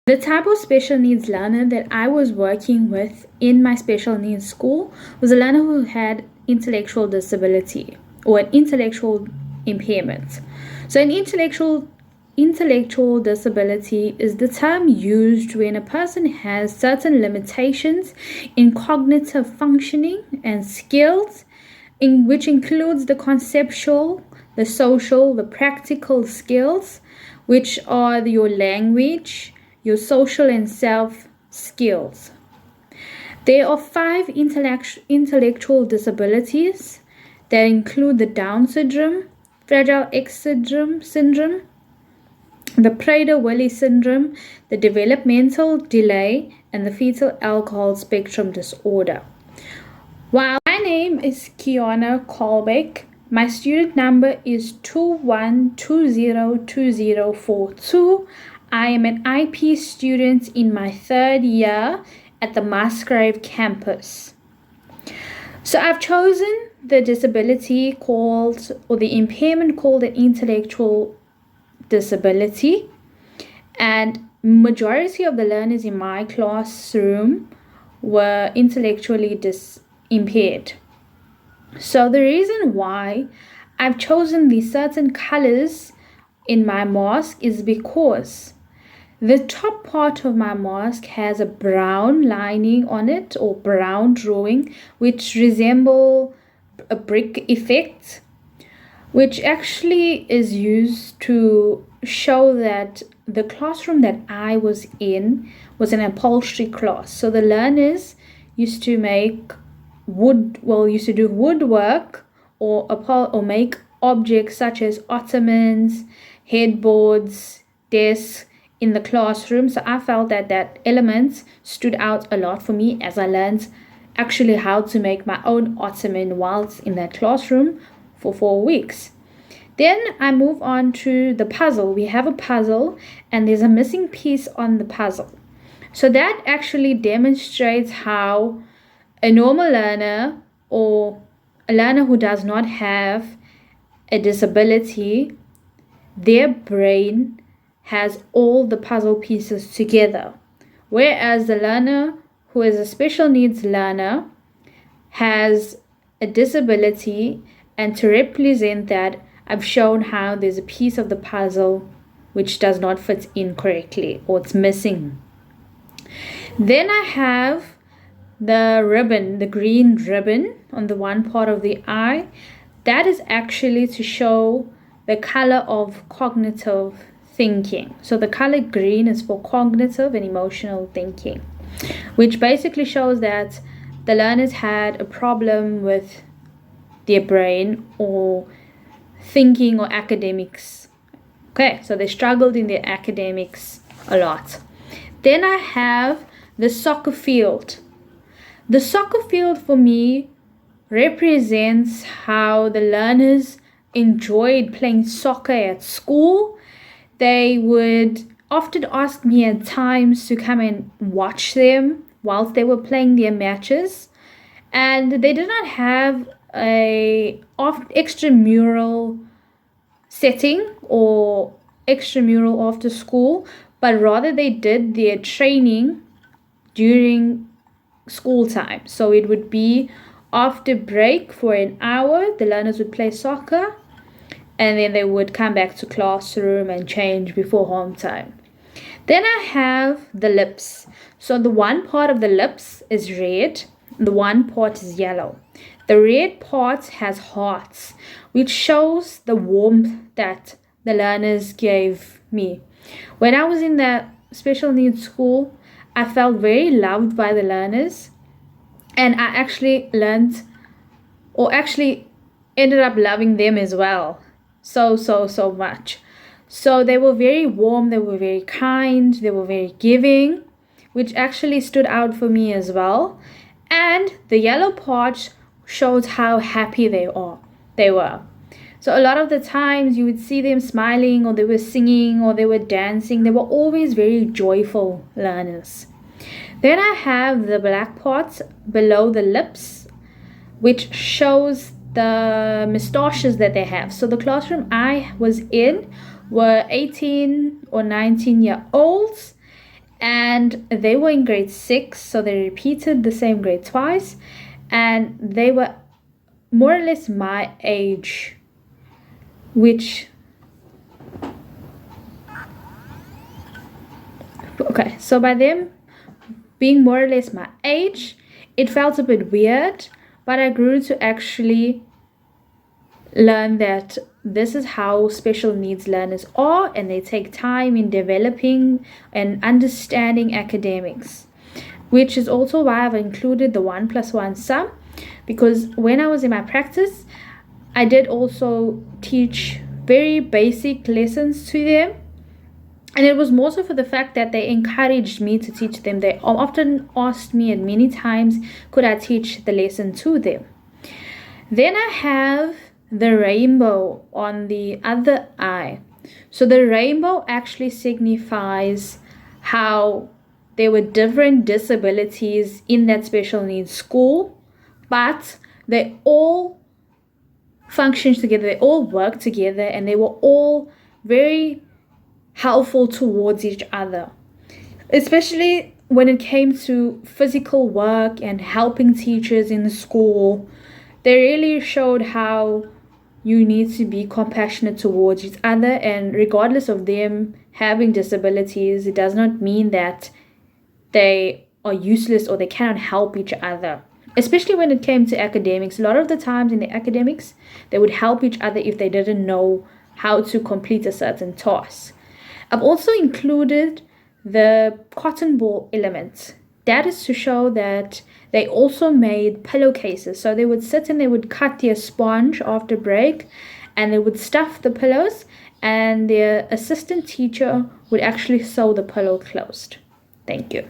The type of special needs learner that I was working with in my special needs school was a learner who had intellectual disability or an intellectual impairment. So an intellectual disability is the term used when a person has certain limitations in cognitive functioning and skills, in which includes the conceptual, the social, the practical skills, which are your language, your social and self skills. There are 5 intellectual disabilities that include the Down syndrome, Fragile X syndrome, the Prader-Willi syndrome, the developmental delay, and the fetal alcohol spectrum disorder. While my name is Keana Colbeck, my student number is 21202042. I am an IP student in my 3rd year at the Musgrave campus. So I've chosen the disability called, or the impairment called, an intellectual disability, and majority of the learners in my classroom were intellectually impaired. So the reason why I've chosen these certain colors in my mask is because the top part of my mask has a brown lining on it, or brown drawing, which resemble a brick effect, which actually is used to show that the classroom that I was in was an upholstery class. So the learners used to make used to do woodwork or make objects such as ottomans, headboards, desks in the classroom. So I felt that elements stood out a lot for me, as I learned actually how to make my own ottoman whilst in that classroom for 4 weeks. Then I move on to the puzzle. We have a puzzle and there's a missing piece on the puzzle. So that actually demonstrates how a normal learner, or a learner who does not have a disability, their brain has all the puzzle pieces together. Whereas the learner who is a special needs learner has a disability, and to represent that, I've shown how there's a piece of the puzzle which does not fit in correctly, or it's missing. Then I have the ribbon, the green ribbon on the one part of the eye. That is actually to show the color of cognitive thinking. So the color green is for cognitive and emotional thinking, which basically shows that the learners had a problem with their brain, or thinking, or academics. Okay, so they struggled in their academics a lot. Then I have the soccer field. The soccer field for me represents how the learners enjoyed playing soccer at school. They would often ask me at times to come and watch them whilst they were playing their matches. And they did not have a extramural setting or extramural after school, but rather they did their training during school time. So it would be after break for an hour, the learners would play soccer, and then they would come back to classroom and change before home time. Then I have the lips. So the one part of the lips is red, the one part is yellow. The red part has hearts, which shows the warmth that the learners gave me. When I was in the special needs school, I felt very loved by the learners, and I actually ended up loving them as well. So much. So they were very warm, they were very kind, they were very giving, which actually stood out for me as well. And the yellow part shows how happy they were. So a lot of the times you would see them smiling, or they were singing, or they were dancing. They were always very joyful learners. Then I have the black part below the lips, which shows the moustaches that they have. So the classroom I was in were 18 or 19-year-olds, and they were in grade 6, so they repeated the same grade twice, and they were more or less my age, which, okay, so by them being more or less my age, it felt a bit weird, but I grew to actually learn that this is how special needs learners are, and they take time in developing and understanding academics, which is also why I've included the 1 + 1 sum, because when I was in my practice, I did also teach very basic lessons to them, and it was more so for the fact that they encouraged me to teach them. They often asked me, and many times, could I teach the lesson to them. Then I have the rainbow on the other eye. So the rainbow actually signifies how there were different disabilities in that special needs school, but they all functioned together, they all worked together, and they were all very helpful towards each other, especially when it came to physical work and helping teachers in the school. They really showed how you need to be compassionate towards each other, and regardless of them having disabilities, it does not mean that they are useless or they cannot help each other. Especially when it came to academics, a lot of the times in the academics, they would help each other if they didn't know how to complete a certain task. I've also included the cotton ball element. That is to show that they also made pillowcases. So they would sit and they would cut their sponge after break, and they would stuff the pillows, and their assistant teacher would actually sew the pillow closed. Thank you.